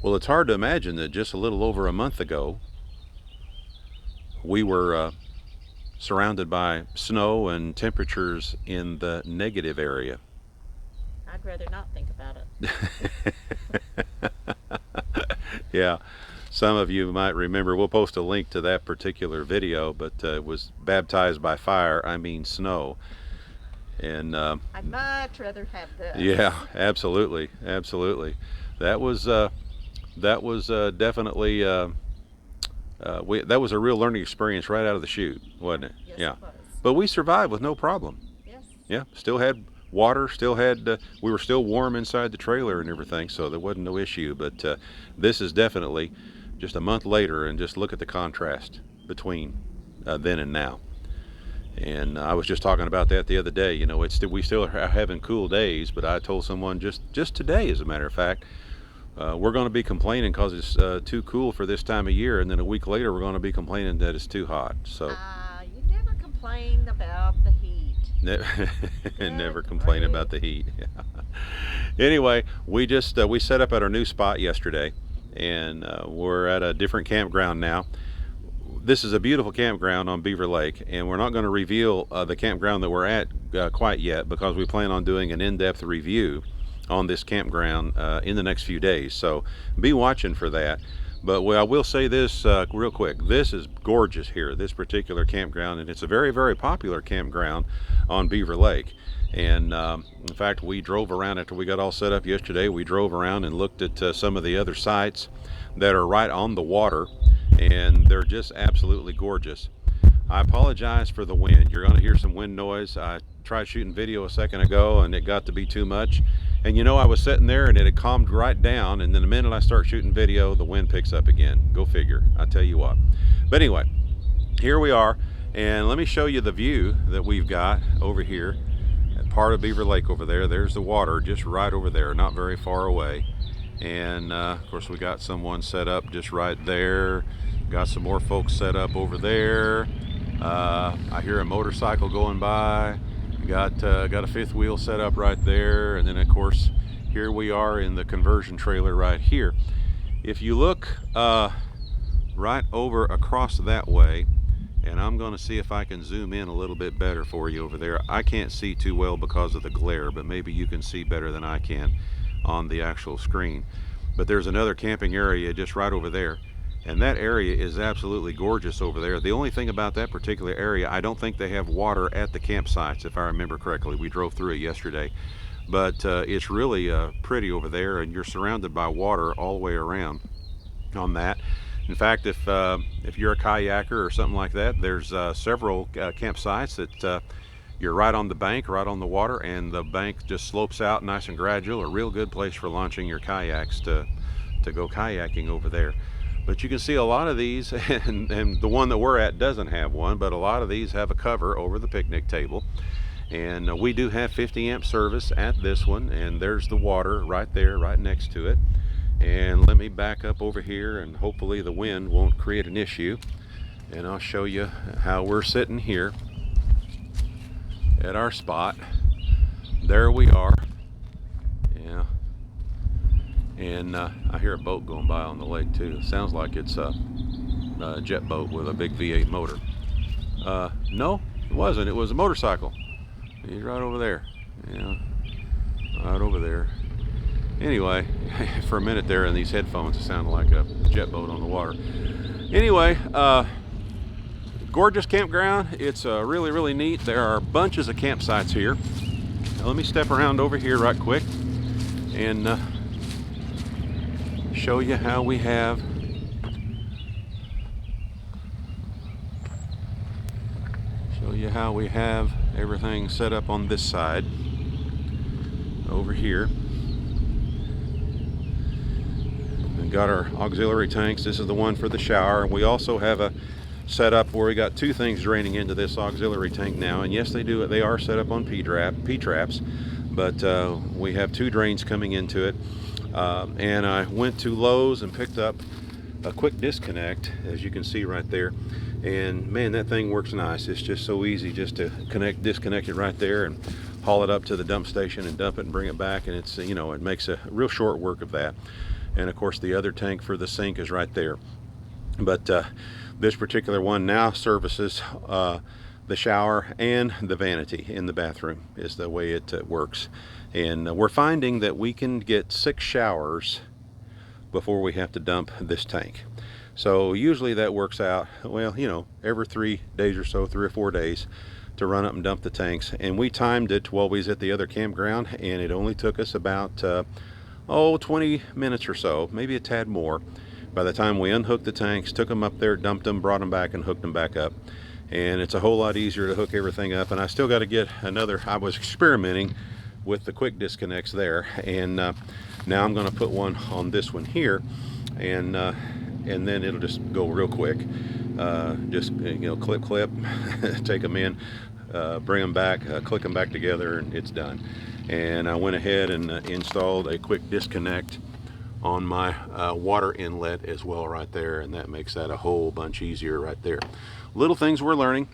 Well, it's hard to imagine that just a little over a month ago, we were surrounded by snow and temperatures in the negative area. I'd rather not think about it. Yeah, some of you might remember. We'll post a link to that particular video, but it was baptized by fire. I mean snow, and I'd much rather have yeah, this. absolutely, absolutely. That was uh, that was definitely that was a real learning experience right out of the chute, wasn't it? Yes, Yeah, it was. but we survived with no problem. Yes. Yeah, still had water, still had we were still warm inside the trailer and everything, so there wasn't no issue. But this is definitely just a month later, and just look at the contrast between then and now. And I was just talking about that the other day. You know, it's we still are having cool days, but I told someone just today, as a matter of fact, we're going to be complaining because it's too cool for this time of year, and then a week later we're going to be complaining that it's too hot. So You never complain about the heat. and Good never complain grief. about the heat. Anyway, we set up at our new spot yesterday, and we're at a different campground now. This is a beautiful campground on Beaver Lake, and we're not going to reveal the campground that we're at quite yet, because we plan on doing an in-depth review on this campground in the next few days. So be watching for that. But I will say this real quick. This is gorgeous here, this particular campground, and it's a very, very popular campground on Beaver Lake. And in fact, we drove around after we got all set up yesterday. We drove around and looked at some of the other sites that are right on the water, and they're just absolutely gorgeous. I apologize for the wind. You're going to hear some wind noise. I tried shooting video a second ago and it got to be too much. And you know, I was sitting there and it had calmed right down. And then the minute I start shooting video, the wind picks up again. Go figure. I tell you what. But anyway, here we are. And let me show you the view that we've got over here at part of Beaver Lake over there. There's the water just right over there, not very far away. And of course, we got someone set up just right there. Got some more folks set up over there. I hear a motorcycle going by. Got a fifth wheel set up right there, and then of course here we are in the conversion trailer right here. If you look right over across that way, and I'm going to see if I can zoom in a little bit better for you over there. I can't see too well because of the glare, but maybe you can see better than I can on the actual screen. But there's another camping area just right over there, and that area is absolutely gorgeous over there. The only thing about that particular area, I don't think they have water at the campsites, if I remember correctly. We drove through it yesterday, but it's really pretty over there, and you're surrounded by water all the way around on that. In fact, if you're a kayaker or something like that, there's several campsites that you're right on the bank, right on the water, and the bank just slopes out nice and gradual. A real good place for launching your kayaks to go kayaking over there. But you can see a lot of these, and the one that we're at doesn't have one, but a lot of these have a cover over the picnic table. And we do have 50 amp service at this one, and there's the water right there, right next to it. And let me back up over here, and hopefully the wind won't create an issue. And I'll show you how we're sitting here at our spot. There we are. Yeah. And I hear a boat going by on the lake too. Sounds like it's a jet boat with a big V8 motor. No, it wasn't. It was a motorcycle. He's right over there. Yeah, right over there. Anyway, for a minute there in these headphones, it sounded like a jet boat on the water. Anyway, gorgeous campground. It's really, really neat. There are bunches of campsites here. Now, let me step around over here right quick and show you how we have everything set up on this side over here. We got our auxiliary tanks. This is the one for the shower. We also have a setup where we got two things draining into this auxiliary tank now. And yes, they are set up on P-traps, but we have two drains coming into it. And I went to Lowe's and picked up a quick disconnect, as you can see right there. And man, that thing works nice. It's just so easy just to disconnect it right there and haul it up to the dump station and dump it and bring it back. And it's, you know, it makes a real short work of that. and of course the other tank for the sink is right there. But this particular one now services the shower and the vanity in the bathroom is the way it works. And we're finding that we can get 6 showers before we have to dump this tank. So usually that works out, well, you know, every 3 days or so, 3 or 4 days, to run up and dump the tanks. And we timed it while we was at the other campground, and it only took us about 20 minutes or so, maybe a tad more, by the time we unhooked the tanks, took them up there, dumped them, brought them back, and hooked them back up. And it's a whole lot easier to hook everything up. And I still got to get another, I was experimenting with the quick disconnects there, and now I'm going to put one on this one here, and then it'll just go real quick. Just, you know, clip, take them in, bring them back, click them back together, and it's done. And I went ahead and installed a quick disconnect on my water inlet as well right there, and that makes that a whole bunch easier right there. Little things we're learning,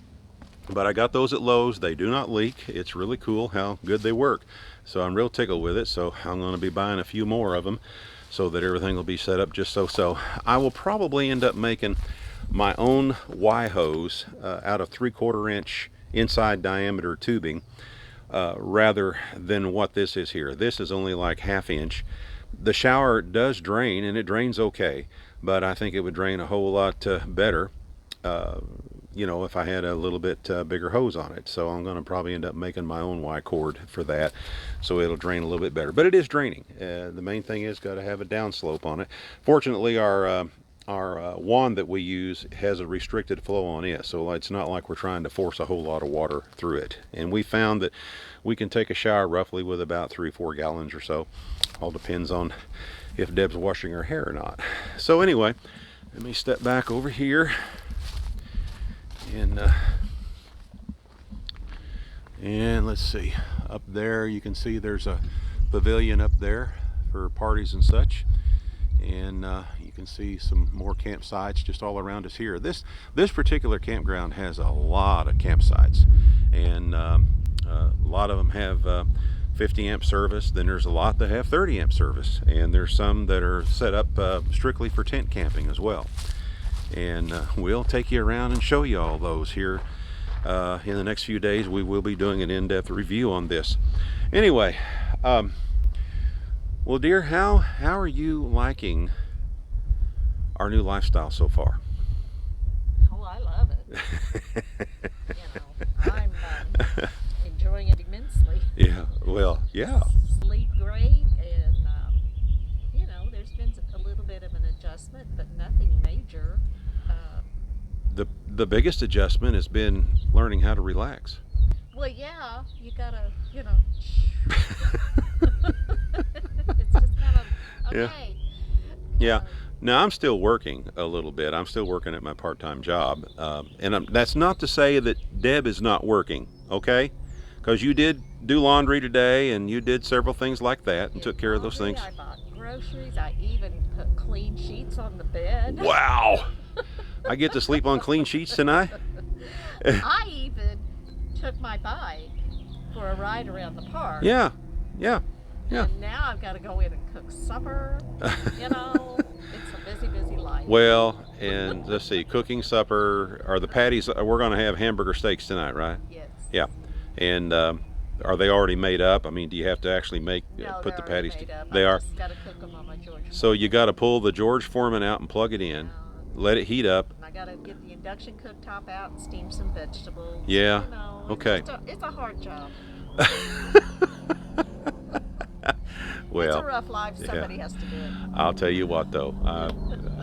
but I got those at Lowe's. They do not leak. It's really cool how good they work. So I'm real tickled with it. So I'm going to be buying a few more of them so that everything will be set up just so. I will probably end up making my own Y hose out of 3/4 inch inside diameter tubing rather than what this is here. This is only like 1/2 inch. The shower does drain, and it drains okay, but I think it would drain a whole lot better you know, if I had a little bit bigger hose on it. So I'm going to probably end up making my own Y cord for that, so it'll drain a little bit better. But it is draining. The main thing is got to have a downslope on it. Fortunately, our wand that we use has a restricted flow on it, so it's not like we're trying to force a whole lot of water through it. And we found that we can take a shower roughly with about 3-4 gallons or so. All depends on if Deb's washing her hair or not. So anyway, let me step back over here. And let's see, up there you can see there's a pavilion up there for parties and such, and you can see some more campsites just all around us here. This particular campground has a lot of campsites, and a lot of them have 50 amp service. Then there's a lot that have 30 amp service, and there's some that are set up strictly for tent camping as well. And we'll take you around and show you all those here in the next few days. We will be doing an in-depth review on this. Anyway, well, dear, how are you liking our new lifestyle so far? Oh, I love it. You know, I'm enjoying it immensely. Yeah, well, yeah. Sleep great, and you know, there's been a little bit of an adjustment, but nothing major. The biggest adjustment has been learning how to relax. Well, yeah, you gotta, you know, it's just kind of, okay. Yeah. Now, I'm still working a little bit. I'm still working at my part-time job. And that's not to say that Deb is not working, okay? Because you did do laundry today, and you did several things like that and took care of those things. I bought groceries. I even put clean sheets on the bed. Wow! I get to sleep on clean sheets tonight? I even took my bike for a ride around the park. Yeah. And now I've got to go in and cook supper. You know, it's a busy life. Well, and let's see, cooking supper, are the patties, we're going to have hamburger steaks tonight, right? Yes. Yeah. And are they already made up? I mean, do you have to actually No, put the patties? made up. They I are. just got to cook them on my George. So you got to pull the George Foreman out and plug it in, let it heat up. I got to get the induction cooktop out and steam some vegetables. Yeah. You know, Okay. It's a hard job. Well, it's a rough life. Somebody has to do it. I'll tell you what, though,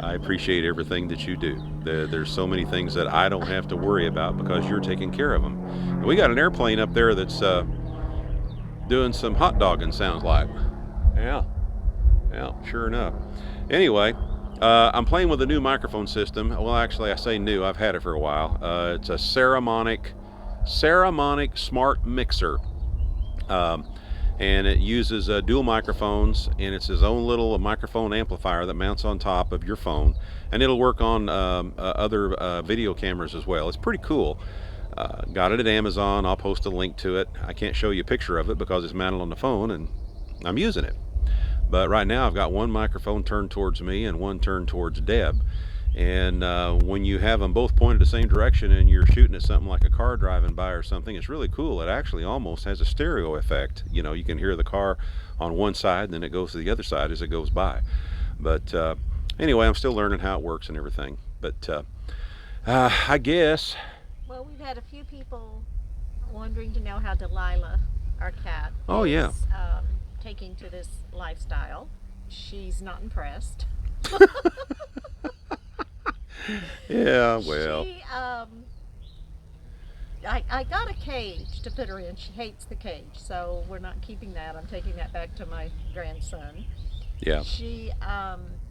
I appreciate everything that you do. There's so many things that I don't have to worry about because you're taking care of them. We got an airplane up there that's doing some hot dogging, sounds like. Yeah, sure enough. Anyway, I'm playing with a new microphone system. Well, actually, I say new. I've had it for a while. It's a Saramonic Smart Mixer. And it uses dual microphones, and it's his own little microphone amplifier that mounts on top of your phone, and it'll work on other video cameras as well. It's pretty cool. Got it at Amazon. I'll post a link to it. I can't show you a picture of it because it's mounted on the phone and I'm using it. But right now I've got one microphone turned towards me and one turned towards Deb. And when you have them both pointed the same direction and you're shooting at something like a car driving by or something, it's really cool. It actually almost has a stereo effect. You know, you can hear the car on one side and then it goes to the other side as it goes by. But anyway, I'm still learning how it works and everything. But I guess. Well, we've had a few people wondering to know how Delilah, our cat, Oh, is yeah. taking to this lifestyle. She's not impressed. Yeah, well. I got a cage to put her in. She hates the cage, so we're not keeping that. I'm taking that back to my grandson. Yeah. She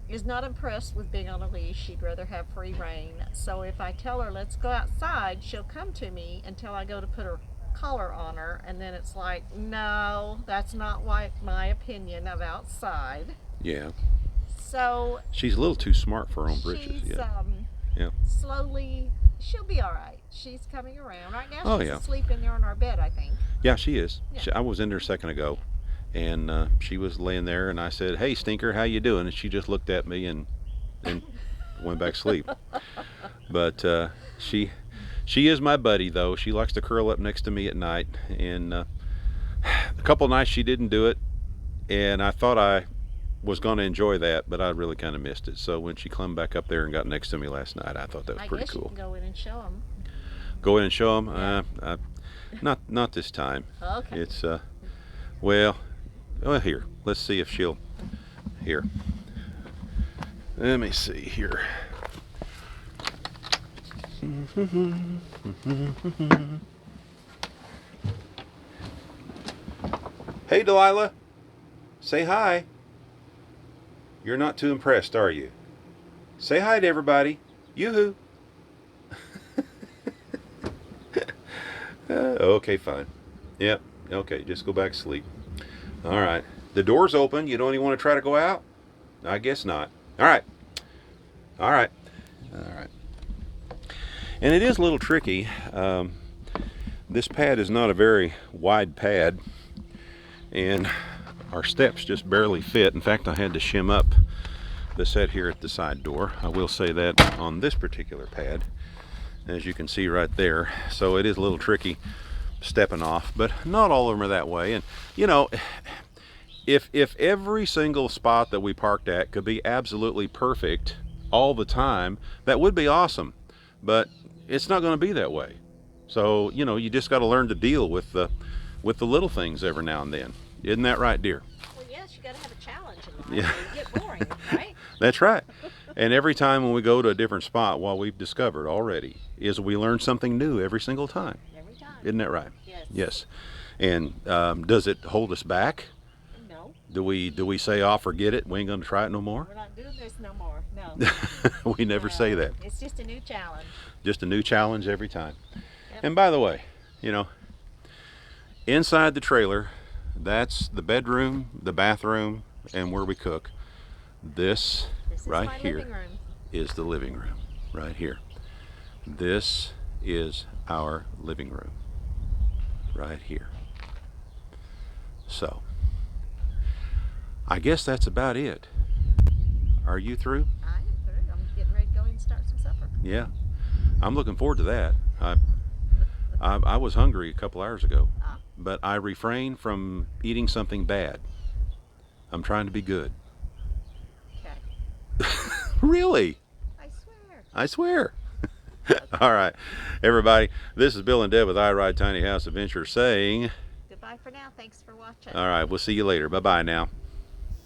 is not impressed with being on a leash. She'd rather have free reign. So if I tell her, let's go outside, she'll come to me until I go to put her collar on her, and then it's like, no, that's not my opinion of outside. Yeah. So She's a little too smart for her own britches. she's Yeah. Yeah. slowly, she'll be all right. She's coming around. Right now Oh, she's yeah. asleep in there on our bed, I think. Yeah, she is. Yeah. I was in there a second ago, and she was laying there, and I said, "Hey, Stinker, how you doing?" And she just looked at me and went back to sleep. But she is my buddy, though. She likes to curl up next to me at night, and a couple nights she didn't do it, and I thought I was going to enjoy that, but I really kind of missed it. So when she climbed back up there and got next to me last night, I thought that was I pretty guess cool. you can go in and show them. Go in and show them. Yeah. Not this time. Okay. It's well, here. Let's see if she'll. Here. Let me see here. Hey, Delilah. Say hi. You're not too impressed, are you? Say hi to everybody. Yoo-hoo. Okay, fine. Yep. Okay, just go back to sleep. All right. The door's open. You don't even want to try to go out? I guess not. All right. All right. All right. And it is a little tricky. This pad is not a very wide pad, and our steps just barely fit. In fact, I had to shim up the set here at the side door. I will say that on this particular pad, as you can see right there. So it is a little tricky stepping off, but not all of them are that way. And you know, if every single spot that we parked at could be absolutely perfect all the time, that would be awesome. But it's not going to be that way. So you know, you just got to learn to deal with the little things every now and then. Isn't that right, dear? Well, yes, you got to have a challenge in life. Yeah. Or you get boring, right? That's right. And every time when we go to a different spot, what we've discovered already is we learn something new every single time. Every time. Isn't that right? Yes. Yes. And does it hold us back? No, Do we say, "Oh, forget it. We ain't gonna try it no more"? we're not doing this no more. No. We never say that. It's just a new challenge. Just a new challenge every time. Yep. And by the way, you know, inside the trailer, that's the bedroom, the bathroom, and where we cook. This This is right my here living room. is the living room. Right here. This is our living room. Right here. So, I guess that's about it. Are you through? I am through. I'm getting ready to go in and start some supper. Yeah. I'm looking forward to that. I was hungry a couple hours ago, but I refrained from eating something bad. I'm trying to be good. Okay. Really? I swear. I swear. All right, everybody. This is Bill and Deb with I Ride Tiny House Adventure saying, Goodbye for now. Thanks for watching. all right, we'll see you later. Bye-bye now.